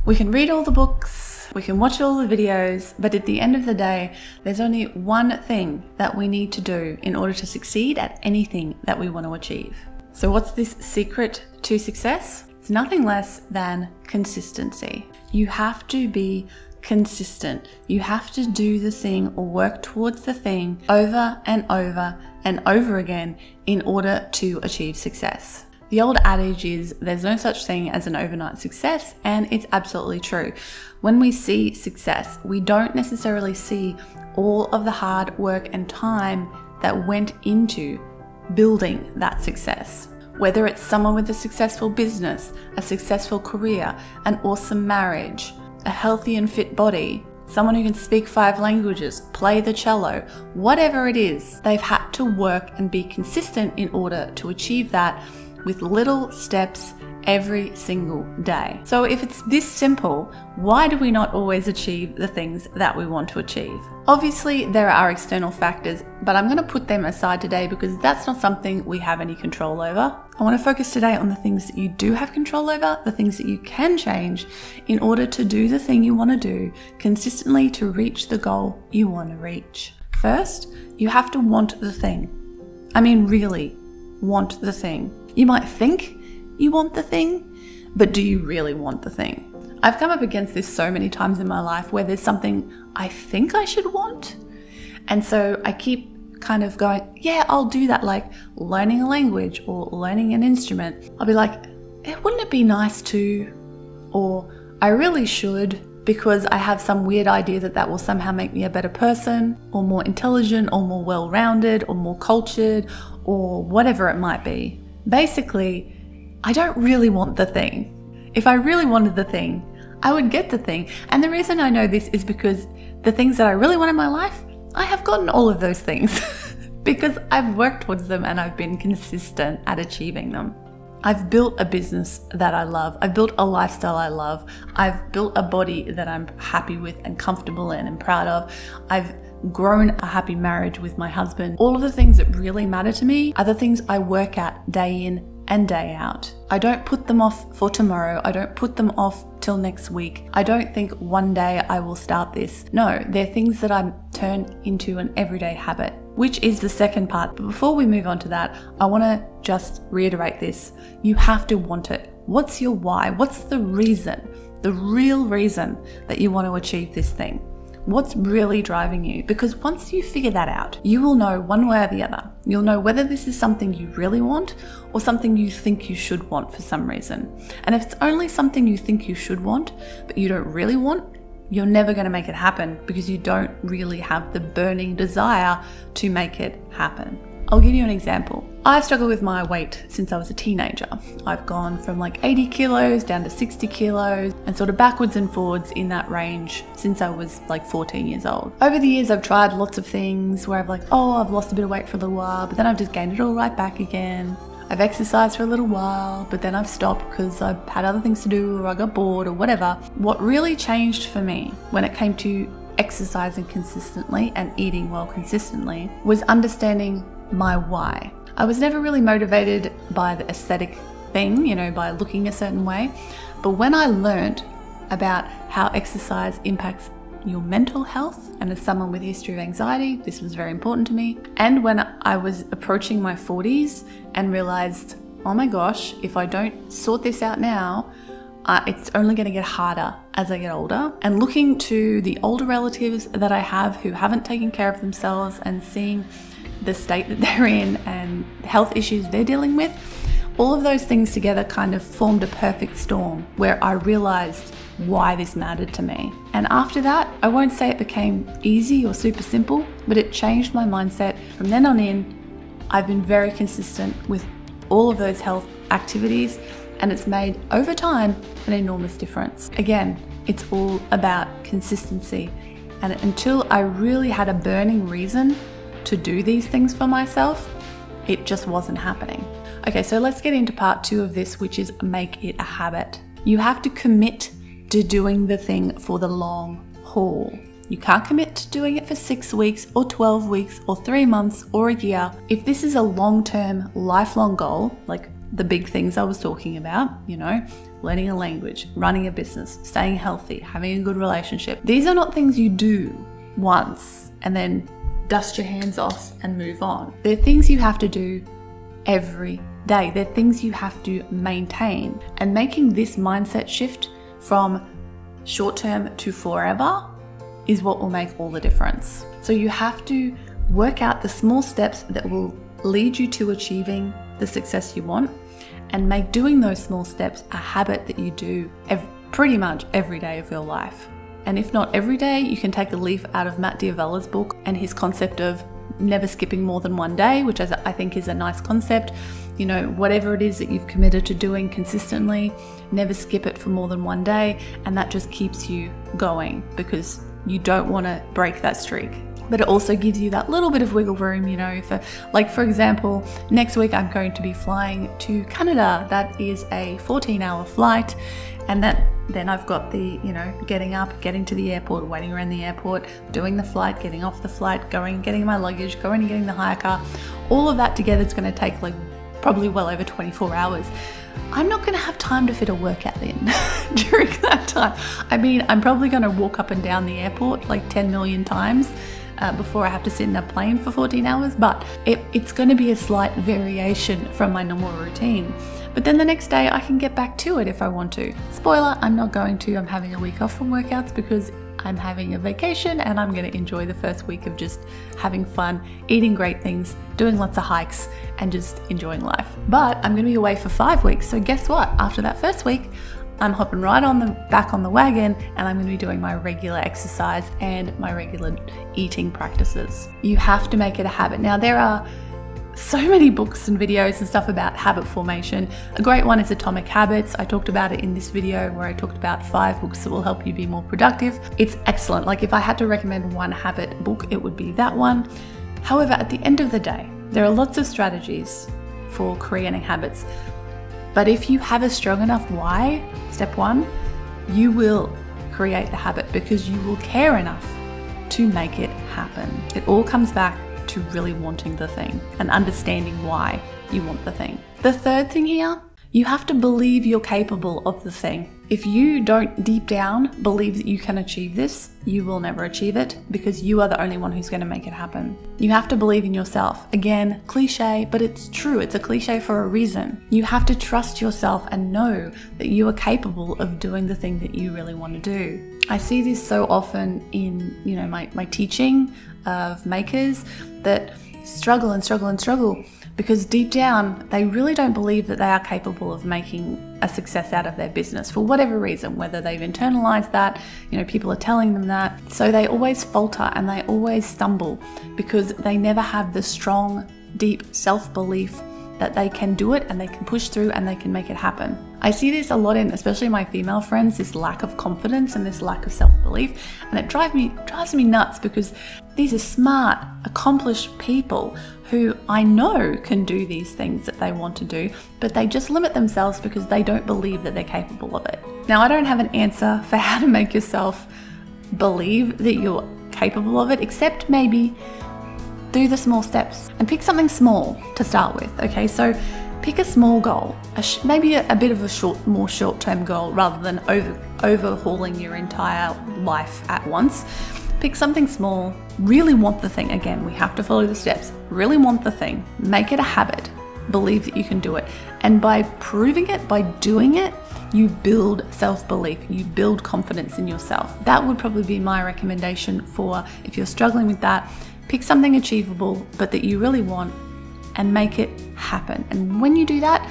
We can read all the books, we can watch all the videos, but at the end of the day, there's only one thing that we need to do in order to succeed at anything that we want to achieve. So what's this secret to success? It's nothing less than consistency. You have to be consistent. You have to do the thing or work towards the thing over and over and over again in order to achieve success. The old adage is there's no such thing as an overnight success, and it's absolutely true. When we see success, we don't necessarily see all of the hard work and time that went into building that success. Whether it's someone with a successful business, a successful career, an awesome marriage, a healthy and fit body, someone who can speak 5 languages, play the cello, whatever it is, they've had to work and be consistent in order to achieve that with little steps every single day. So if it's this simple, why do we not always achieve the things that we want to achieve? Obviously, there are external factors, but I'm going to put them aside today because that's not something we have any control over. I want to focus today on the things that you do have control over, the things that you can change in order to do the thing you want to do consistently to reach the goal you want to reach. First, you have to want the thing. I mean, really want the thing. You might think you want the thing, but do you really want the thing? I've come up against this so many times in my life where there's something I think I should want. And so I keep kind of going, yeah, I'll do that, like learning a language or learning an instrument. I'll be like, wouldn't it be nice to? Or I really should because I have some weird idea that that will somehow make me a better person or more intelligent or more well-rounded or more cultured or whatever it might be. Basically, I don't really want the thing. If I really wanted the thing, I would get the thing. And the reason I know this is because the things that I really want in my life, I have gotten all of those things because I've worked towards them and I've been consistent at achieving them. I've built a business that I love. I've built a lifestyle I love. I've built a body that I'm happy with and comfortable in and proud of. I've grown a happy marriage with my husband. All of the things that really matter to me are the things I work at day in and day out. I don't put them off for tomorrow. I don't put them off till next week. I don't think one day I will start this. No, they're things that I turn into an everyday habit, which is the second part. But before we move on to that, I want to just reiterate this. You have to want it. What's your why? What's the reason, the real reason that you want to achieve this thing? What's really driving you? Because once you figure that out, you will know one way or the other. You'll know whether this is something you really want or something you think you should want for some reason. And if it's only something you think you should want, but you don't really want, you're never going to make it happen because you don't really have the burning desire to make it happen. I'll give you an example. I've struggled with my weight since I was a teenager. I've gone from like 80 kilos down to 60 kilos and sort of backwards and forwards in that range since I was like 14 years old. Over the years, I've tried lots of things where I've I've lost a bit of weight for a little while, but then I've just gained it all right back again. I've exercised for a little while, but then I've stopped because I've had other things to do or I got bored or whatever. What really changed for me when it came to exercising consistently and eating well consistently was understanding my why. I was never really motivated by the aesthetic thing, by looking a certain way. But when I learned about how exercise impacts your mental health, and as someone with a history of anxiety, this was very important to me. And when I was approaching my 40s and realized, oh my gosh, if I don't sort this out now, it's only going to get harder as I get older. And looking to the older relatives that I have who haven't taken care of themselves and seeing the state that they're in and health issues they're dealing with, all of those things together kind of formed a perfect storm where I realized why this mattered to me. And after that, I won't say it became easy or super simple, but it changed my mindset. From then on in, I've been very consistent with all of those health activities, and it's made over time an enormous difference. Again, it's all about consistency. And until I really had a burning reason to do these things for myself, it just wasn't happening. Okay, so let's get into part 2 of this, which is make it a habit. You have to commit to doing the thing for the long haul. You can't commit to doing it for 6 weeks or 12 weeks or 3 months or a year. If this is a long-term, lifelong goal, like the big things I was talking about, you know, learning a language, running a business, staying healthy, having a good relationship. These are not things you do once and then dust your hands off and move on. They're things you have to do every day. They're things you have to maintain. And making this mindset shift from short term to forever is what will make all the difference. So you have to work out the small steps that will lead you to achieving the success you want, and make doing those small steps a habit that you do pretty much every day of your life. And if not every day, you can take a leaf out of Matt D'Avella's book and his concept of never skipping more than one day, which I think is a nice concept. You know, whatever it is that you've committed to doing consistently, never skip it for more than one day, and that just keeps you going because you don't want to break that streak. But it also gives you that little bit of wiggle room, you know, for example, next week I'm going to be flying to Canada. That is a 14-hour flight, and then I've got the, you know, getting up, getting to the airport, waiting around the airport, doing the flight, getting off the flight, going, getting my luggage, going and getting the hire car. All of that together is going to take like probably well over 24 hours. I'm not going to have time to fit a workout in during that time. I mean, I'm probably going to walk up and down the airport like 10 million times before I have to sit in a plane for 14 hours, but it's going to be a slight variation from my normal routine. But then the next day I can get back to it if I want to. Spoiler, I'm not going to. I'm having a week off from workouts because I'm having a vacation, and I'm going to enjoy the first week of just having fun, eating great things, doing lots of hikes, and just enjoying life. But I'm going to be away for 5 weeks, so guess what? After that first week, I'm hopping right back on the wagon, and I'm going to be doing my regular exercise and my regular eating practices. You have to make it a habit. Now, there are so many books and videos and stuff about habit formation. A great one is Atomic Habits. I talked about it in this video where I talked about 5 books that will help you be more productive. It's excellent. Like, if I had to recommend one habit book, it would be that one. However, at the end of the day, there are lots of strategies for creating habits. But if you have a strong enough why, step 1, you will create the habit because you will care enough to make it happen. It all comes back to really wanting the thing and understanding why you want the thing. The third thing here, you have to believe you're capable of the thing. If you don't deep down believe that you can achieve this, you will never achieve it because you are the only one who's going to make it happen. You have to believe in yourself. Again, cliche, but it's true. It's a cliche for a reason. You have to trust yourself and know that you are capable of doing the thing that you really want to do. I see this so often in, you know, my teaching of makers that struggle and struggle and struggle because deep down they really don't believe that they are capable of making a success out of their business for whatever reason, whether they've internalized that, you know, people are telling them that. So they always falter and they always stumble because they never have the strong, deep self-belief that they can do it and they can push through and they can make it happen. I see this a lot in, especially my female friends, this lack of confidence and this lack of self-belief, and it drives me nuts because these are smart, accomplished people who I know can do these things that they want to do, but they just limit themselves because they don't believe that they're capable of it. Now, I don't have an answer for how to make yourself believe that you're capable of it, except maybe do the small steps and pick something small to start with. Okay, so pick a small goal, maybe a bit of a more short-term goal rather than overhauling your entire life at once. Pick something small, really want the thing. Again, we have to follow the steps. Really want the thing, make it a habit, believe that you can do it. And by proving it, by doing it, you build self-belief, you build confidence in yourself. That would probably be my recommendation for if you're struggling with that. Pick something achievable, but that you really want, and make it happen. And when you do that,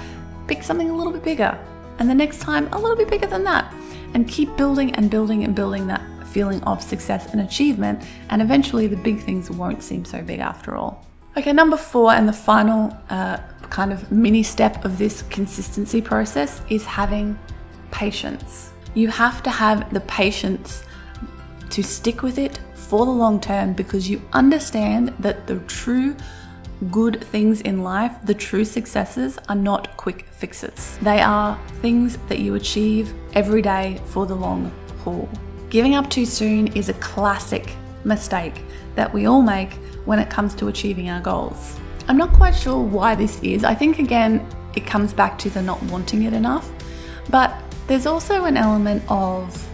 pick something a little bit bigger, and the next time a little bit bigger than that, and keep building and building and building that feeling of success and achievement, and eventually the big things won't seem so big after all. Okay, number 4 and the final kind of mini step of this consistency process is having patience. You have to have the patience to stick with it for the long term because you understand that the true good things in life, the true successes, are not quick fixes. They are things that you achieve every day for the long haul. Giving up too soon is a classic mistake that we all make when it comes to achieving our goals. I'm not quite sure why this is. I think, again, it comes back to the not wanting it enough. But there's also an element of,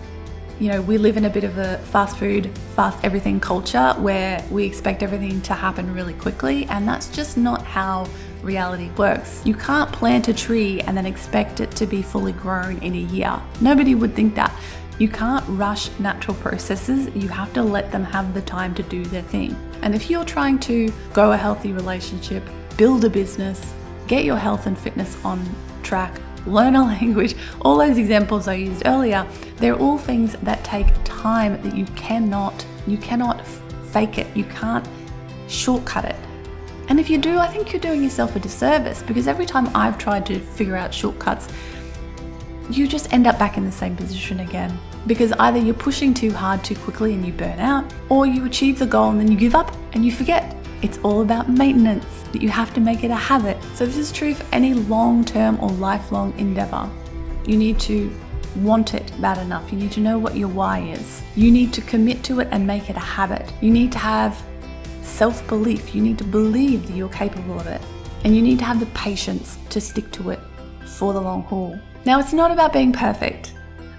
you know, we live in a bit of a fast food, fast everything culture where we expect everything to happen really quickly, and that's just not how reality works. You can't plant a tree and then expect it to be fully grown in a year. Nobody would think that. You can't rush natural processes. You have to let them have the time to do their thing. And if you're trying to grow a healthy relationship, build a business, get your health and fitness on track, learn a language, all those examples I used earlier, they're all things that take time that you cannot fake it. You can't shortcut it. And if you do, I think you're doing yourself a disservice, because every time I've tried to figure out shortcuts, you just end up back in the same position again. Because either you're pushing too hard too quickly and you burn out, or you achieve the goal and then you give up and you forget. It's all about maintenance, that you have to make it a habit. So this is true for any long-term or lifelong endeavor. You need to want it bad enough. You need to know what your why is. You need to commit to it and make it a habit. You need to have self-belief. You need to believe that you're capable of it. And you need to have the patience to stick to it for the long haul. Now, it's not about being perfect.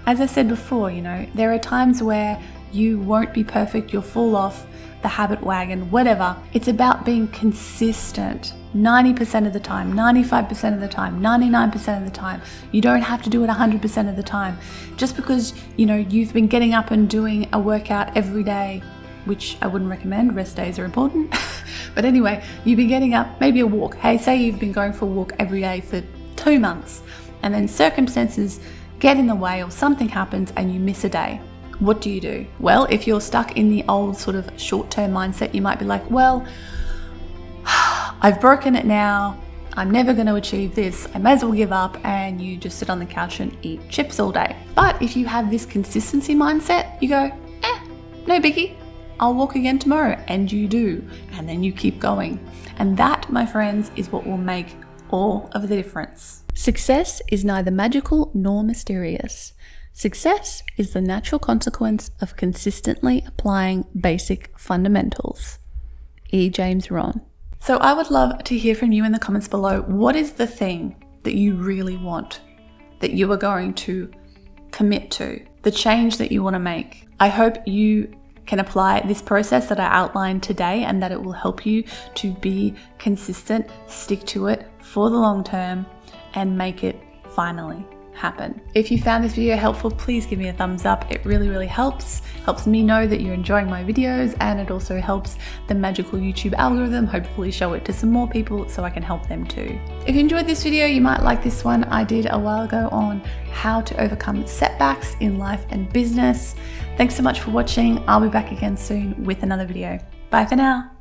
As I said before, you know, there are times where you won't be perfect, you'll fall off the habit wagon, whatever. It's about being consistent 90% of the time, 95% of the time, 99% of the time. You don't have to do it 100% of the time. Just because, you know, you've been getting up and doing a workout every day, which I wouldn't recommend, rest days are important. But anyway, you've been getting up, maybe a walk. Hey, say you've been going for a walk every day for 2 months, and then circumstances get in the way or something happens and you miss a day. What do? Well, if you're stuck in the old sort of short-term mindset, you might be like, well, I've broken it now. I'm never going to achieve this. I may as well give up, and you just sit on the couch and eat chips all day. But if you have this consistency mindset, you go, no biggie. I'll walk again tomorrow. And you do. And then you keep going. And that, my friends, is what will make all of the difference. Success is neither magical nor mysterious. Success is the natural consequence of consistently applying basic fundamentals. E. James Ron. So I would love to hear from you in the comments below. What is the thing that you really want, that you are going to commit to, the change that you want to make? I hope you can apply this process that I outlined today, and that it will help you to be consistent, stick to it for the long term, and make it finally happen. If you found this video helpful, please give me a thumbs up. It really helps me know that you're enjoying my videos, and it also helps the magical YouTube algorithm hopefully show it to some more people so I can help them too. If you enjoyed this video, you might like this one I did a while ago on how to overcome setbacks in life and business. Thanks so much for watching. I'll be back again soon with another video. Bye for now.